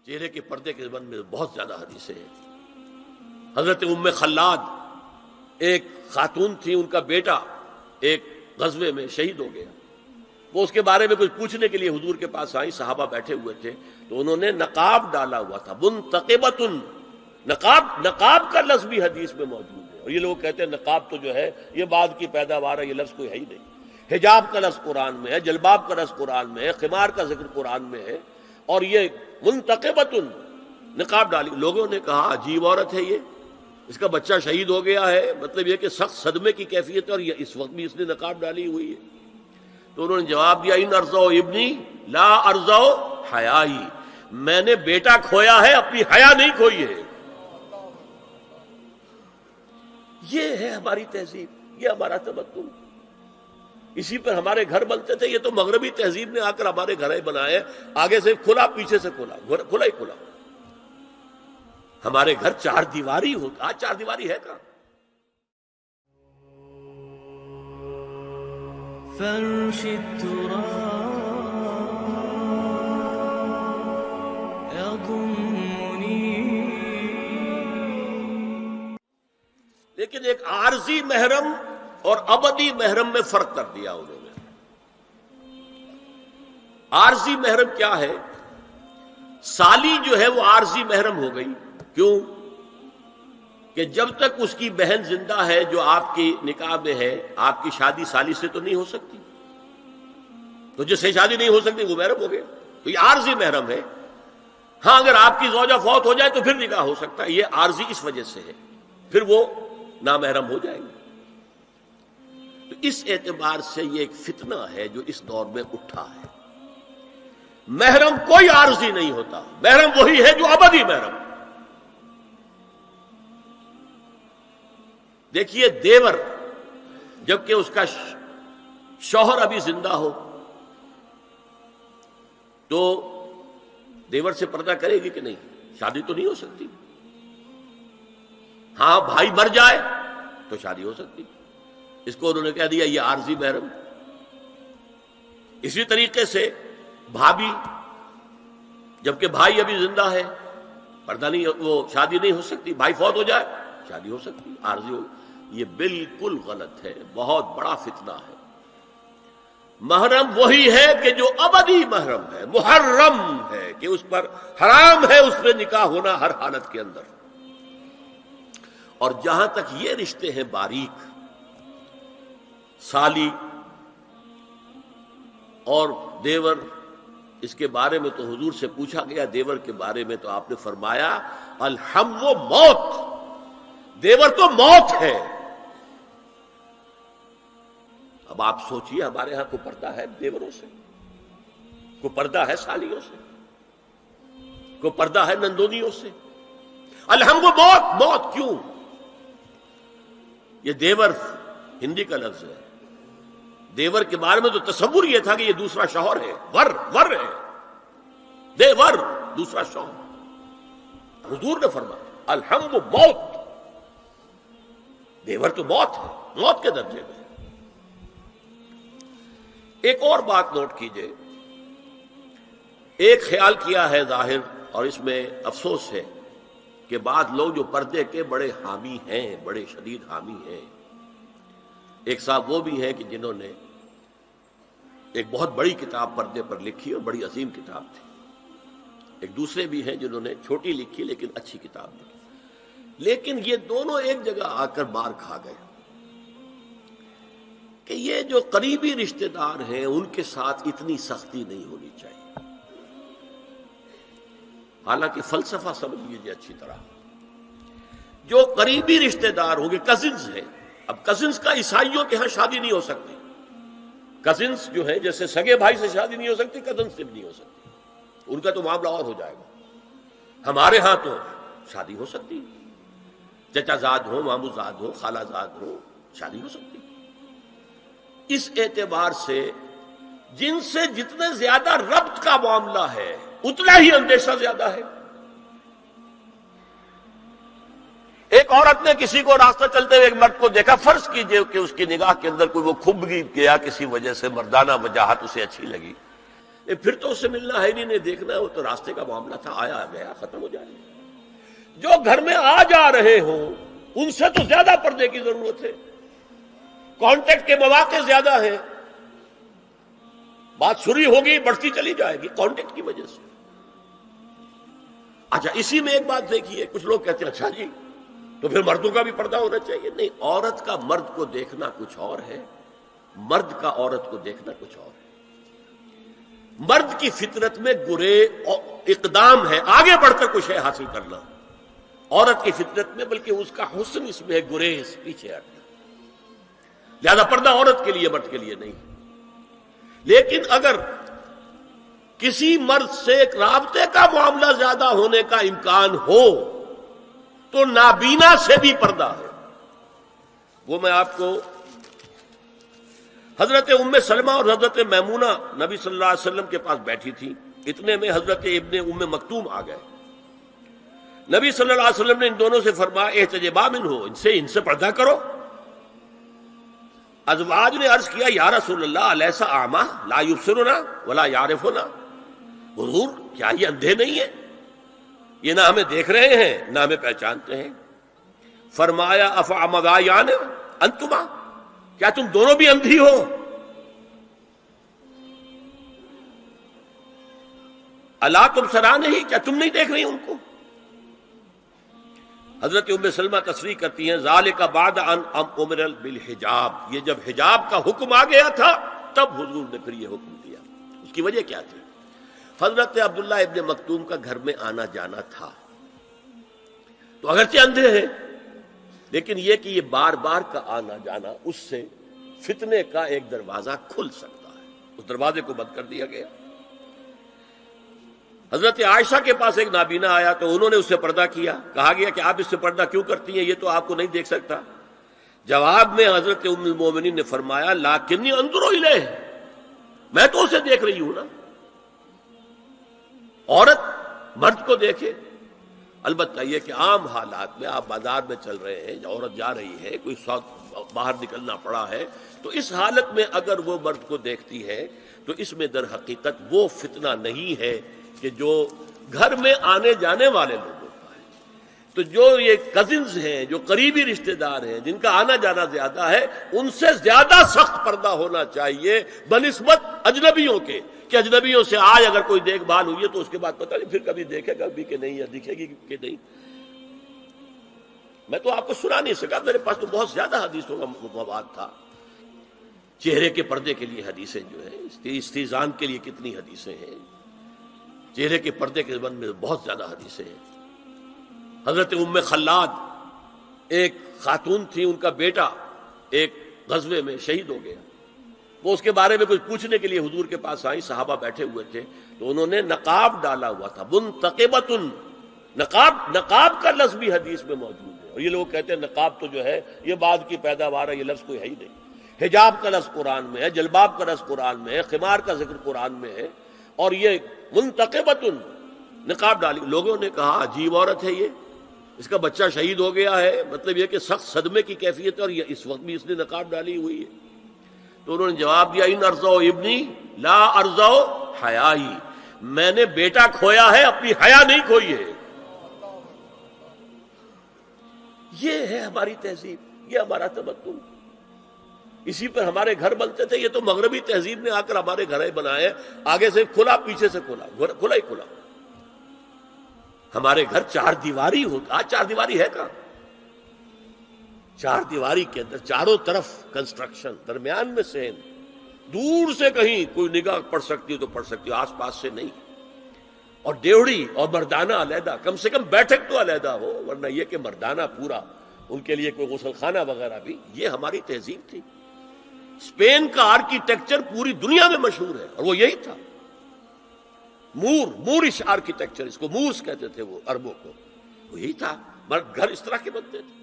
چہرے کے پردے کے بارے میں بہت زیادہ حدیثیں ہیں. حضرت ام خلاد ایک خاتون تھی، ان کا بیٹا ایک غزوے میں شہید ہو گیا. وہ اس کے بارے میں کچھ پوچھنے کے لیے حضور کے پاس آئی، صحابہ بیٹھے ہوئے تھے تو انہوں نے نقاب ڈالا ہوا تھا. منتقبۃ، نقاب کا لفظ بھی حدیث میں موجود ہے. اور یہ لوگ کہتے ہیں نقاب تو جو ہے یہ بعد کی پیداوار ہے، یہ لفظ کوئی ہے ہی نہیں. حجاب کا لفظ قرآن میں ہے، جلباب کا لفظ قرآن میں ہے، خمار کا ذکر قرآن میں ہے. اور یہ منتقبۃ، نقاب ڈالی. لوگوں نے کہا عجیب عورت ہے یہ، اس کا بچہ شہید ہو گیا ہے، مطلب یہ کہ سخت صدمے کی کیفیت ہے اور یہ اس وقت بھی اس نے نقاب ڈالی ہوئی ہے. تو انہوں نے جواب دیا ان ارزو ابنی لا ارزو حیائی، میں نے بیٹا کھویا ہے، اپنی حیا نہیں کھوئی ہے. یہ ہے ہماری تہذیب، یہ ہمارا تمدن، اسی پر ہمارے گھر بنتے تھے. یہ تو مغربی تہذیب نے آ کر ہمارے گھر بنائے، آگے سے کھلا پیچھے سے کھلا، کھلا ہی کھلا. ہمارے گھر چار دیواری ہوتا، آج چار دیواری ہے کہاں؟ فرش التراب يضمني. لیکن ایک عارضی محرم اور ابدی محرم میں فرق کر دیا انہوں نے. عارضی محرم کیا ہے؟ سالی جو ہے وہ عارضی محرم ہو گئی. کیوں؟ کہ جب تک اس کی بہن زندہ ہے جو آپ کی نکاح میں ہے، آپ کی شادی سالی سے تو نہیں ہو سکتی، تو جس سے شادی نہیں ہو سکتی وہ محرم ہو گیا. تو یہ عارضی محرم ہے. ہاں اگر آپ کی زوجہ فوت ہو جائے تو پھر نکاح ہو سکتا ہے. یہ عارضی اس وجہ سے ہے، پھر وہ نامحرم ہو جائیں گے. تو اس اعتبار سے یہ ایک فتنہ ہے جو اس دور میں اٹھا ہے. محرم کوئی عارضی نہیں ہوتا، محرم وہی ہے جو ابدی محرم. دیکھیے دیور جبکہ اس کا شوہر ابھی زندہ ہو تو دیور سے پردہ کرے گی کہ نہیں؟ شادی تو نہیں ہو سکتی. ہاں بھائی مر جائے تو شادی ہو سکتی. اس کو انہوں نے کہہ دیا یہ عارضی محرم. اسی طریقے سے بھابھی جبکہ بھائی ابھی زندہ ہے، پردہ نہیں، وہ شادی نہیں ہو سکتی. بھائی فوت ہو جائے شادی ہو سکتی، عارضی ہو. یہ بالکل غلط ہے، بہت بڑا فتنہ ہے. محرم وہی ہے کہ جو ابدی محرم ہے، محرم ہے کہ اس پر حرام ہے اس پہ نکاح ہونا ہر حالت کے اندر. اور جہاں تک یہ رشتے ہیں باریک، سالی اور دیور، اس کے بارے میں تو حضور سے پوچھا گیا دیور کے بارے میں تو آپ نے فرمایا الحم و موت، دیور تو موت ہے. اب آپ سوچئے ہمارے ہاں کو پردہ ہے دیوروں سے، کو پردہ ہے سالیوں سے، کو پردہ ہے نندونیوں سے. الحم و موت، موت کیوں؟ یہ دیور ہندی کا لفظ ہے. دیور کے بارے میں تو تصور یہ تھا کہ یہ دوسرا شوہر ہے، ور ہے، دیور دوسرا شوہر. حضور نے فرمایا الحم و موت، دیور تو موت ہے، موت کے درجے میں. ایک اور بات نوٹ کیجئے، ایک خیال کیا ہے ظاہر اور اس میں افسوس ہے کہ بعض لوگ جو پردے کے بڑے حامی ہیں، بڑے شدید حامی ہیں. ایک صاحب وہ بھی ہیں کہ جنہوں نے ایک بہت بڑی کتاب پردے پر لکھی اور بڑی عظیم کتاب تھی. ایک دوسرے بھی ہیں جنہوں نے چھوٹی لکھی لیکن اچھی کتاب لکھی. لیکن یہ دونوں ایک جگہ آ کر مار کھا گئے کہ یہ جو قریبی رشتہ دار ہیں ان کے ساتھ اتنی سختی نہیں ہونی چاہیے. حالانکہ فلسفہ سمجھ لیجیے اچھی طرح، جو قریبی رشتہ دار ہوں گے، کزنز ہیں. اب کزنز کا عیسائیوں کے ہاں شادی نہیں ہو سکتی. کزنز جو ہے جیسے سگے بھائی سے شادی نہیں ہو سکتی، کزنز سے بھی نہیں ہو سکتی، ان کا تو معاملہ اور ہو جائے گا. ہمارے ہاں تو شادی ہو سکتی، چچا زاد ہو، مامو زاد ہو، خالہ زاد ہو، شادی ہو سکتی. اس اعتبار سے جن سے جتنے زیادہ ربط کا معاملہ ہے اتنا ہی اندیشہ زیادہ ہے. ایک عورت نے کسی کو راستہ چلتے ہوئے ایک مرد کو دیکھا، فرض کیجئے کہ اس کی نگاہ کے اندر کوئی وہ کھب گیا کسی وجہ سے، مردانہ وجاہت اسے اچھی لگی. پھر تو اس سے ملنا ہے نہیں دیکھنا ہے، وہ تو راستے کا معاملہ تھا، آیا گیا ختم ہو جائے گا۔ جو گھر میں آ جا رہے ہوں ان سے تو زیادہ پردے کی ضرورت ہے، کانٹیکٹ کے مواقع زیادہ ہیں، بات شروع ہوگی بڑھتی چلی جائے گی کانٹیکٹ کی وجہ سے۔ اچھا اسی میں ایک بات دیکھیے، کچھ لوگ کہتے ہیں اچھا جی تو پھر مردوں کا بھی پردہ ہونا چاہیے۔ نہیں، عورت کا مرد کو دیکھنا کچھ اور ہے، مرد کا عورت کو دیکھنا کچھ اور ہے۔ مرد کی فطرت میں اقدام ہے، آگے بڑھ کر کچھ ہے حاصل کرنا، عورت کی فطرت میں بلکہ اس کا حسن اس میں ہے گریز، پیچھے ہٹنا۔ لہذا پردہ عورت کے لیے مرد کے لیے نہیں۔ لیکن اگر کسی مرد سے ایک رابطے کا معاملہ زیادہ ہونے کا امکان ہو تو نابینا سے بھی پردہ ہے۔ وہ میں آپ کو حضرت ام سلمہ اور حضرت میمونہ نبی صلی اللہ علیہ وسلم کے پاس بیٹھی تھی، اتنے میں حضرت ابن ام مکتوم آ گئے۔ نبی صلی اللہ علیہ وسلم نے ان دونوں سے فرمایا احتجبا منہ، ان سے پردہ کرو۔ ازواج نے عرض کیا یا رسول اللہ الیس اعمی لا یبصرنا ولا یعرفنا، حضور کیا یہ اندھے نہیں ہیں؟ یہ نہ ہمیں دیکھ رہے ہیں نہ ہمیں پہچانتے ہیں۔ فرمایا افعمغایان انتما، کیا تم دونوں بھی اندھی ہو؟ الا تبصران ہی، کیا تم نہیں دیکھ رہی ان کو؟ حضرت ام سلمہ تصریح کرتی ہیں ذالک بعد ان امر بالحجاب، یہ جب حجاب کا حکم آ گیا تھا تب حضور نے پھر یہ حکم دیا۔ اس کی وجہ کیا تھی؟ حضرت عبداللہ ابن مکتوم کا گھر میں آنا جانا تھا، تو اگرچہ اندھے ہیں لیکن یہ کہ یہ بار بار کا آنا جانا اس سے فتنے کا ایک دروازہ کھل سکتا ہے، اس دروازے کو بند کر دیا گیا۔ حضرت عائشہ کے پاس ایک نابینا آیا تو انہوں نے اس سے پردہ کیا، کہا گیا کہ آپ اس سے پردہ کیوں کرتی ہیں، یہ تو آپ کو نہیں دیکھ سکتا۔ جواب میں حضرت ام المومنین نے فرمایا لاکنی انظر الیہ، میں تو اسے دیکھ رہی ہوں نا۔ عورت مرد کو دیکھے، البتہ یہ کہ عام حالات میں آپ بازار میں چل رہے ہیں، عورت جا رہی ہے، کوئی باہر نکلنا پڑا ہے، تو اس حالت میں اگر وہ مرد کو دیکھتی ہے تو اس میں در حقیقت وہ فتنہ نہیں ہے کہ جو گھر میں آنے جانے والے لوگوں کا ہے۔ تو جو یہ کزنز ہیں، جو قریبی رشتہ دار ہیں، جن کا آنا جانا زیادہ ہے، ان سے زیادہ سخت پردہ ہونا چاہیے بنسبت اجنبیوں کے، کہ اجنبیوں سے آج اگر کوئی دیکھ بھال ہوئی ہے تو اس کے بعد پتہ نہیں پھر کبھی دیکھے گا بھی کہ نہیں یا دکھے گی کہ نہیں۔ میں تو آپ کو سنا نہیں سکا، میرے پاس تو بہت زیادہ حدیثوں کا مواد تھا۔ چہرے کے پردے کے لیے حدیثیں جو ہیں، استیزان کے لیے کتنی حدیثیں ہیں، چہرے کے پردے کے بارے میں بہت زیادہ حدیثیں ہیں۔ حضرت ام خلاد ایک خاتون تھی، ان کا بیٹا ایک غزوے میں شہید ہو گیا، وہ اس کے بارے میں کچھ پوچھنے کے لیے حضور کے پاس آئی، صحابہ بیٹھے ہوئے تھے تو انہوں نے نقاب ڈالا ہوا تھا، منتقبۃ، نقاب کا لفظ بھی حدیث میں موجود ہے، اور یہ لوگ کہتے ہیں نقاب تو جو ہے یہ بعد کی پیداوار ہے، یہ لفظ کوئی ہے ہی نہیں۔ حجاب کا لفظ قرآن میں ہے، جلباب کا لفظ قرآن میں ہے، خمار کا ذکر قرآن میں ہے، اور یہ منتقبۃ نقاب ڈالی۔ لوگوں نے کہا عجیب عورت ہے یہ، اس کا بچہ شہید ہو گیا ہے، مطلب یہ کہ سخت صدمے کی کیفیت ہے، اور یہ اس وقت بھی اس نے نقاب ڈالی ہوئی ہے۔ تو انہوں نے جواب دیا ان ارزو ابنی لا ارزو حیائی، میں نے بیٹا کھویا ہے، اپنی حیا نہیں کھوئی ہے۔ یہ ہے ہماری تہذیب، یہ ہمارا تمدن، اسی پر ہمارے گھر بنتے تھے۔ یہ تو مغربی تہذیب نے آ کر ہمارے گھر بنائے، آگے سے کھلا پیچھے سے کھلا، کھلا ہی کھلا۔ ہمارے گھر چار دیواری ہوتا، آج چار دیواری ہے کہاں؟ چار دیواری کے اندر چاروں طرف کنسٹرکشن، درمیان میں سین، دور سے کہیں کوئی نگاہ پڑ سکتی ہو تو پڑ سکتی ہو، آس پاس سے نہیں، اور ڈیوڑی اور مردانہ علیحدہ، کم سے کم بیٹھک تو علیحدہ ہو، ورنہ یہ کہ مردانہ پورا، ان کے لیے کوئی غسل خانہ وغیرہ بھی۔ یہ ہماری تہذیب تھی۔ اسپین کا آرکیٹیکچر پوری دنیا میں مشہور ہے، اور وہ یہی تھا، مورش آرکیٹیکچر، اس کو مورس کہتے تھے وہ عربوں کو، وہ یہی تھا، مرد گھر اس طرح کے بنتے تھے۔